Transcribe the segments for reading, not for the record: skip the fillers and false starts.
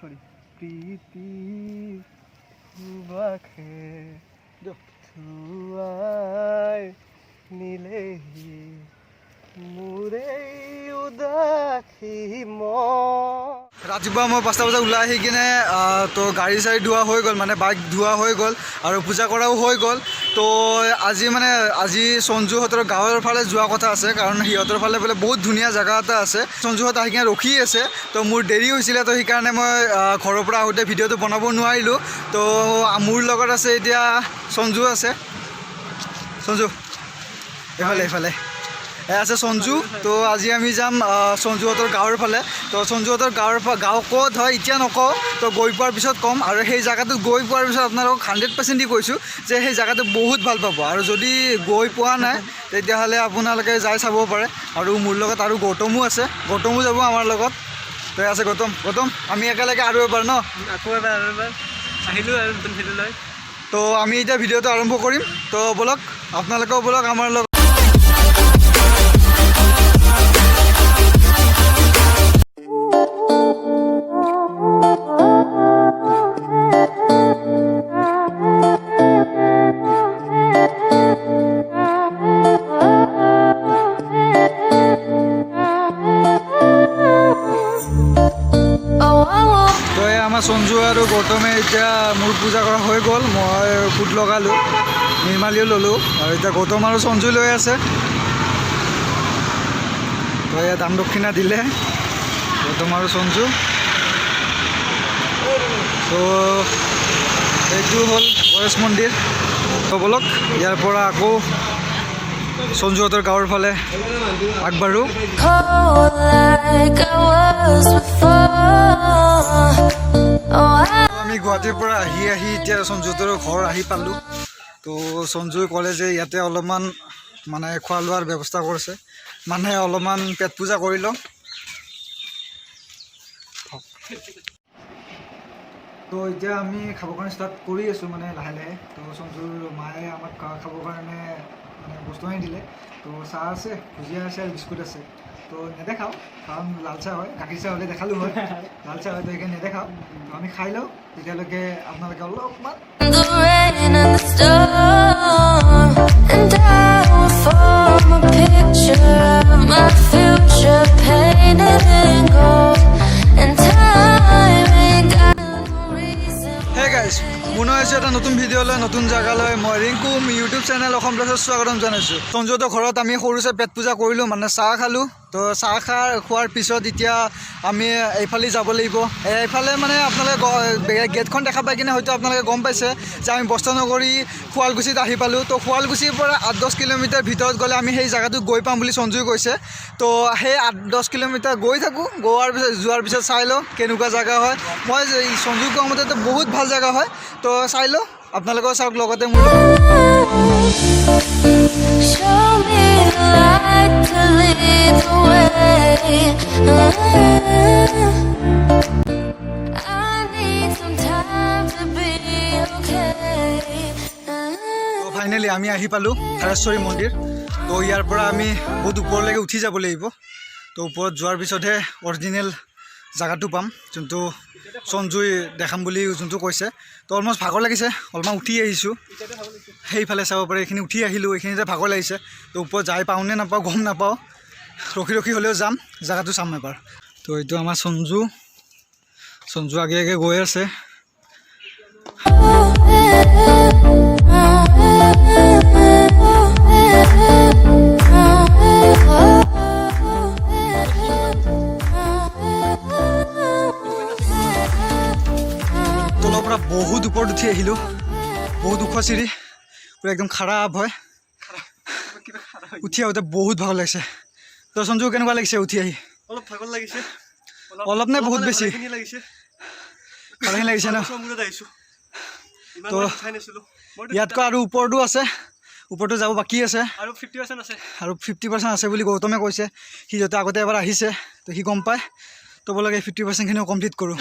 সৰি প্ৰীতি বাখে ধুয়ায় নীলেহি মোৰে উদাসী মন। ৰাতিপুৱা মই 5টা বজাত ওলাই আহি কিনে তো গাড়ী চাড়ী ধোৱা হৈ গ'ল, মানে বাইক ধোৱা হৈ গ'ল আৰু পূজা কৰাও হৈ গ'ল। তো আজি সঞ্জুহঁতৰ গাঁৱৰ ফালে যোৱা কথা আছে, কাৰণ সিহঁতৰ ফালে বোলে বহুত ধুনীয়া জেগা এটা আছে। সঞ্জুহঁত আহি কিনে ৰখি আছে, তো মোৰ দেৰি হৈছিলে, তো সেইকাৰণে মই ঘৰৰ পৰা আহোঁতে ভিডিঅ'টো বনাব নোৱাৰিলোঁ। তো মোৰ লগত আছে এতিয়া সঞ্জু আছে, সঞ্জু এইফালে আছে সঞ্জু। তো আজি আমি যাম সঞ্জুহঁতৰ গাঁৱৰ ফালে। তো সঞ্জুহঁতৰ গাঁও ক'ত হয় এতিয়া নকওঁ, তো গৈ পোৱাৰ পিছত ক'ম। আৰু সেই জেগাটোত গৈ পোৱাৰ পিছত আপোনালোকক 100% কৈছোঁ যে সেই জেগাটো বহুত ভাল পাব। আৰু যদি গৈ পোৱা নাই তেতিয়াহ'লে আপোনালোকে যাই চাব পাৰে। আৰু মোৰ লগত আৰু গৌতমো আছে, গৌতমো যাব আমাৰ লগত। তো আছে গৌতম আমি একেলগে আৰু এবাৰ আকৌ এবাৰ আহিলোঁ আৰু নতুন ভিডিঅ' লৈ। তো আমি এতিয়া ভিডিঅ'টো আৰম্ভ কৰিম। তো ব'লক আপোনালোকেও ব'লক আমাৰ লগত। আমাৰ সঞ্জু আৰু গৌতমে এতিয়া মোৰ পূজা কৰা হৈ গ'ল। মই ফুট লগালোঁ, নিৰ্মালীও ল'লোঁ, আৰু এতিয়া গৌতম আৰু সঞ্জু লৈ আছে। তো এয়া দান দক্ষিণা দিলে গৌতম আৰু সঞ্জু। তো এইটো হ'ল গণেশ মন্দিৰ। তো ব'লক ইয়াৰ পৰা আকৌ সঞ্জুহঁতৰ গাঁৱৰ ফালে আগবাঢ়োঁ। আমি গুৱাহাটীৰ পৰা আহি এতিয়া সঞ্জুহঁতৰ ঘৰ আহি পালোঁ। তো সঞ্জুৱে ক'লে যে ইয়াতে অলপমান মানে খোৱা লোৱাৰ ব্যৱস্থা কৰিছে, মানে অলপমান পেট পূজা কৰি লওঁ। তো এতিয়া আমি খাবৰ কাৰণে ষ্টাৰ্ট কৰি আছোঁ, মানে লাহে লাহে। তো সঞ্জুৰ মায়ে আমাক খাবৰ কাৰণে মানে বস্তু আনি দিলে। তো চাহ আছে, ভুজিয়া আছে আৰু বিস্কুট আছে। তো নেদেখাওঁ, কাৰণ লাল চাহ হয়, গাখীৰ চাহ হ'লে দেখালোঁ হয়, লাল চাহ হয়, তো সেইকাৰণে নেদেখাওঁ। তো আমি খাই লওঁ, তেতিয়ালৈকে আপোনালোকে অলপমান মনে হৈছে এটা নতুন ভিডিঅ' লৈ নতুন জেগালৈ মই ৰিংকু ইউটিউব চেনেল অসম প্লাছত স্বাগতম জনাইছোঁ। সঞ্জুহঁতৰ ঘৰত আমি সৰুছে পেট পূজা কৰিলোঁ, মানে চাহ খালোঁ। তো চাহ খোৱাৰ পিছত এতিয়া আমি এইফালে যাব লাগিব। এইফালে মানে আপোনালোকে গেটখন দেখা পাই কিনে হয়তো আপোনালোকে গম পাইছে যে আমি বস্ত্ৰনগৰী শুৱালকুছিত আহি পালোঁ। তো শুৱালকুছিৰ পৰা 8-10 কিলোমিটাৰ ভিতৰত গ'লে আমি সেই জেগাটোত গৈ পাম বুলি সঞ্জুৱে কৈছে। তো সেই 8-10 কিলোমিটাৰ গৈ থাকোঁ, যোৱাৰ পিছত চাই লওঁ কেনেকুৱা জেগা হয়। মই সঞ্জুক কোৱা মতেতো বহুত ভাল জেগা হয়, তো চাই লওঁ, আপোনালোকেও চাওক লগতে মোৰ। ফাইনেলি আমি আহি পালোঁ থাৰেশ্বৰী মন্দিৰ। তো ইয়াৰ পৰা আমি বহুত ওপৰলৈকে উঠি যাব লাগিব। তো ওপৰত যোৱাৰ পিছতহে অৰিজিনেল জেগাটো পাম, যোনটো সঞ্জুই দেখাম বুলি যোনটো কৈছে। তো অলমষ্ট ভাগৰ লাগিছে, অলপমান উঠি আহিছোঁ, সেইফালে চাব পাৰে, এইখিনি উঠি আহিলোঁ, এইখিনিতে ভাগৰ লাগিছে। তো ওপৰত যাই পাওঁনে নাপাওঁ গম নাপাওঁ, ৰখি হ'লেও যাম, জেগাটো চাম এবাৰ। তো এইটো আমাৰ সঞ্জু আগে আগে গৈ আছে। তলৰ পৰা বহুত ওপৰত উঠি আহিলোঁ, বহুত ওখ চিৰি, পুৰা একদম খাৰাপ হয়। উঠি আহোঁতে বহুত ভাগৰ লাগিছে। তো সঞ্জু কেনেকুৱা লাগিছে উঠি আহি? অলপ ভাগৰ লাগিছে, অলপ নে বহুত বেছি? ভালেখিনি লাগিছে ন? তো ইয়াতকৈ আৰু ওপৰতো আছে, ওপৰতো যাব বাকী আছে, আৰু 50% আছে বুলি গৌতমে কৈছে। সি য'তে আগতে এবাৰ আহিছে, তো সি গম পায়। তো ব'লক এই 50%খিনিও কমপ্লিট কৰোঁ।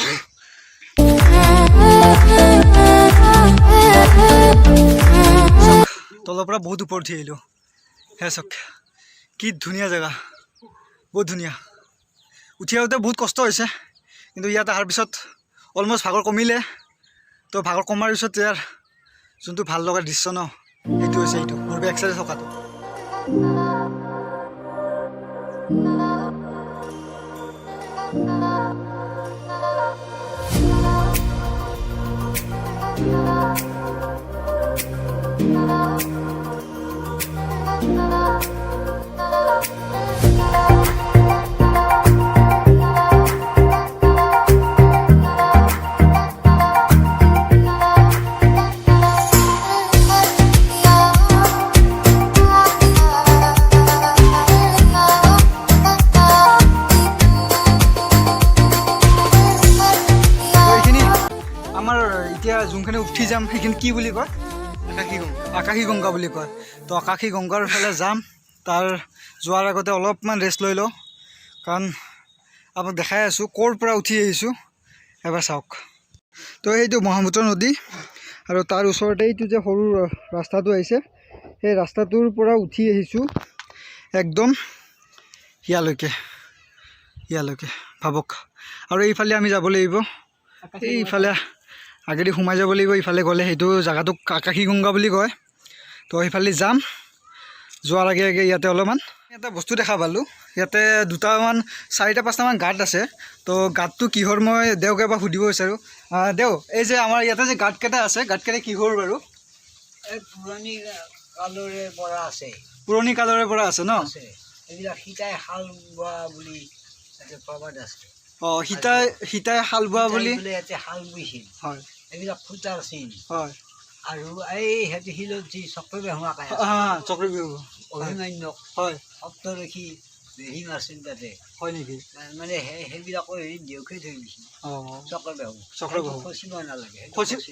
তলৰ পৰা বহুত ওপৰত উঠি আহিলোঁ, হে চাওক কি ধুনীয়া জেগা, বহুত ধুনীয়া। উঠি আহোঁতে বহুত কষ্ট হৈছে, কিন্তু ইয়াত অহাৰ পিছত অলমষ্ট ভাগৰ কমিলে তো ভাগৰ কমাৰ পিছত ইয়াৰ যোনটো ভাল লগা দৃশ্য ন সেইটো হৈছে এইটো মোৰ বেক চাইডে থকাটো এতিয়া যোনখিনি উঠি যাম সেইখিনি কি বুলি কয় আকাশী গংগা বুলি কয় তো আকাশী গংগাৰ ফালে যাম তাৰ যোৱাৰ আগতে অলপমান ৰেষ্ট লৈ লওঁ কাৰণ আপোনাক দেখাই আছোঁ ক'ৰ পৰা উঠি আহিছোঁ এবাৰ চাওক তো সেইটো ব্ৰহ্মপুত্ৰ নদী আৰু তাৰ ওচৰতে এইটো যে সৰু ৰাস্তাটো আহিছে সেই ৰাস্তাটোৰ পৰা উঠি আহিছোঁ একদম ইয়ালৈকে ভাবক আৰু এইফালে আমি যাব লাগিব এইফালে আগেদি সোমাই যাব লাগিব ইফালে গ'লে সেইটো জেগাটোক আকাশী গংগা বুলি কয় তো সেইফালে যাম যোৱাৰ আগে আগে ইয়াতে অলপমান এটা বস্তু দেখা পালোঁ ইয়াতে দুটামান 4-5টামান গাঁত আছে তো গাঁতটো কিহৰ মই দেওক এবাৰ সুধিব বিচাৰোঁ দেও এই যে আমাৰ ইয়াতে যে গাঁতকেইটা আছে গাঁতকেইটা কিহৰ বাৰু পুৰণি কালৰে পৰা আছে ন এইবিলাক সীতাই হাল বোৱা বুলি প্ৰবাদ আছে অঁ সীতাই হাল বোৱা বুলি ইয়াতে হাল বৈছিল হয় এইবিলাক ফুটাৰ চিন হয় আৰু এই সিহঁতে শিলত যি চক্ৰবেহুৱা চক্ৰবিহু অভিমন্যক হয় সপ্তৰখী বেহিং আছিল তাতে হয় নেকি মানে সেইবিলাকৰ হেৰি দেউকে থৈ দিছিল চক্ৰবেহু খচিব নালাগে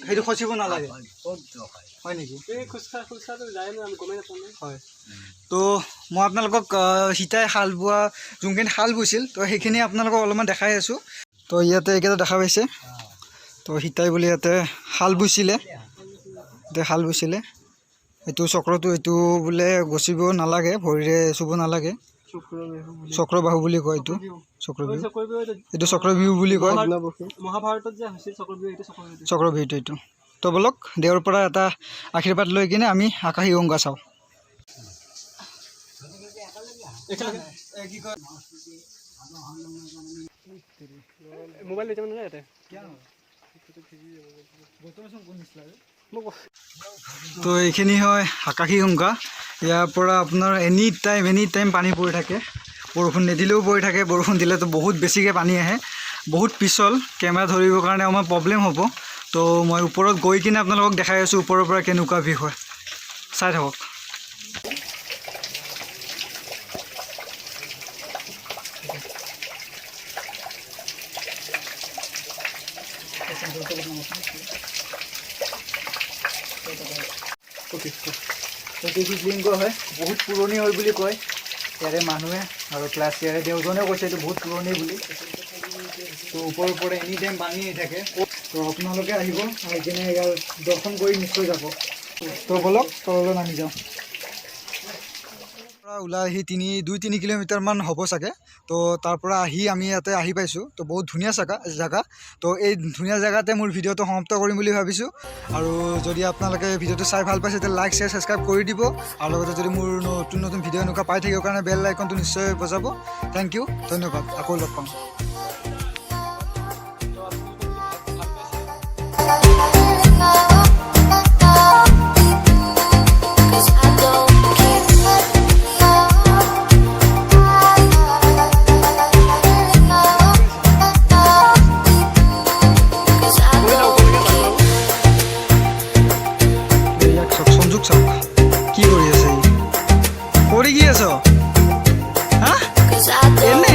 সেইটো খচিব নালাগে খুব দৰকাৰ হয় নেকি খোজকাঢ়ো যায় ন আমি গমেই নাপাওঁ হয় তো মই আপোনালোকক সীতাই হাল বোৱা যোনখিনি হাল বৈছিল তো সেইখিনি আপোনালোকক অলপমান দেখাই আছোঁ তো ইয়াতে এইকেইটা দেখা পাইছে তো সীতাই বুলি ইয়াতে হাল বৈছিলে এইটো চক্ৰটো এইটো বোলে গচিব নালাগে ভৰিৰে চুব নালাগে চক্ৰবাহু বুলি কয় এইটো চক্ৰবিহু এইটো চক্ৰবিহু বুলি কয় মহাভাৰতত যে হৈছিল চক্ৰবিহুটো এইটো তো বলক দেওৰ পৰা এটা আশীৰ্বাদ লৈ কিনে আমি আকাশী গংগা চাওঁ মোবাইল লৈ যাব নালাগে ইয়াতে তো এইখিনি হয় আকাশী গংগা ইয়াৰ পৰা আপোনাৰ এনি টাইম পানী পৰি থাকে বৰষুণ নিদিলেও পৰি থাকে বৰষুণ দিলেতো বহুত বেছিকৈ পানী আহে বহুত পিছল কেমেৰা ধৰিবৰ কাৰণে আমাৰ প্ৰব্লেম হ'ব তো মই ওপৰত গৈ কিনে আপোনালোকক দেখাই আছোঁ ওপৰৰ পৰা কেনেকুৱা ভিউ হয় চাই থাকক শিৱলিংগ হয় বহুত পুৰণি হয় বুলি কয় ইয়াৰে মানুহে আৰু প্লাছ ইয়াৰে দেউজনেও কৈছে এইটো বহুত পুৰণি বুলি তো ওপৰৰ পৰা এনি টাইম পানী আহি থাকে তো আপোনালোকে আহিব আহি কিনে ইয়াৰ দৰ্শন কৰি নিশ্চয় যাব তো বলক তললৈ নামি যাওঁ ওলাই আহি 2-3 কিলোমিটাৰমান হ'ব চাগে তো তাৰ পৰা আমি ইয়াতে আহি পাইছোঁ তো বহুত ধুনীয়া জেগা তো এই ধুনীয়া জেগাতে মোৰ ভিডিঅ'টো সমাপ্ত কৰিম বুলি ভাবিছোঁ আৰু যদি আপোনালোকে ভিডিঅ'টো চাই ভাল পাইছে তেতিয়া লাইক শ্বেয়াৰ ছাবস্ক্ৰাইব কৰি দিব আৰু লগতে যদি মোৰ নতুন ভিডিঅ' এনেকুৱা পাই থাকিবৰ কাৰণে বেল আইকনটো নিশ্চয় বজাব থেংক ইউ ধন্যবাদ আকৌ লগ পাম কি কৰি আছে কৰি কি আছ হা এনে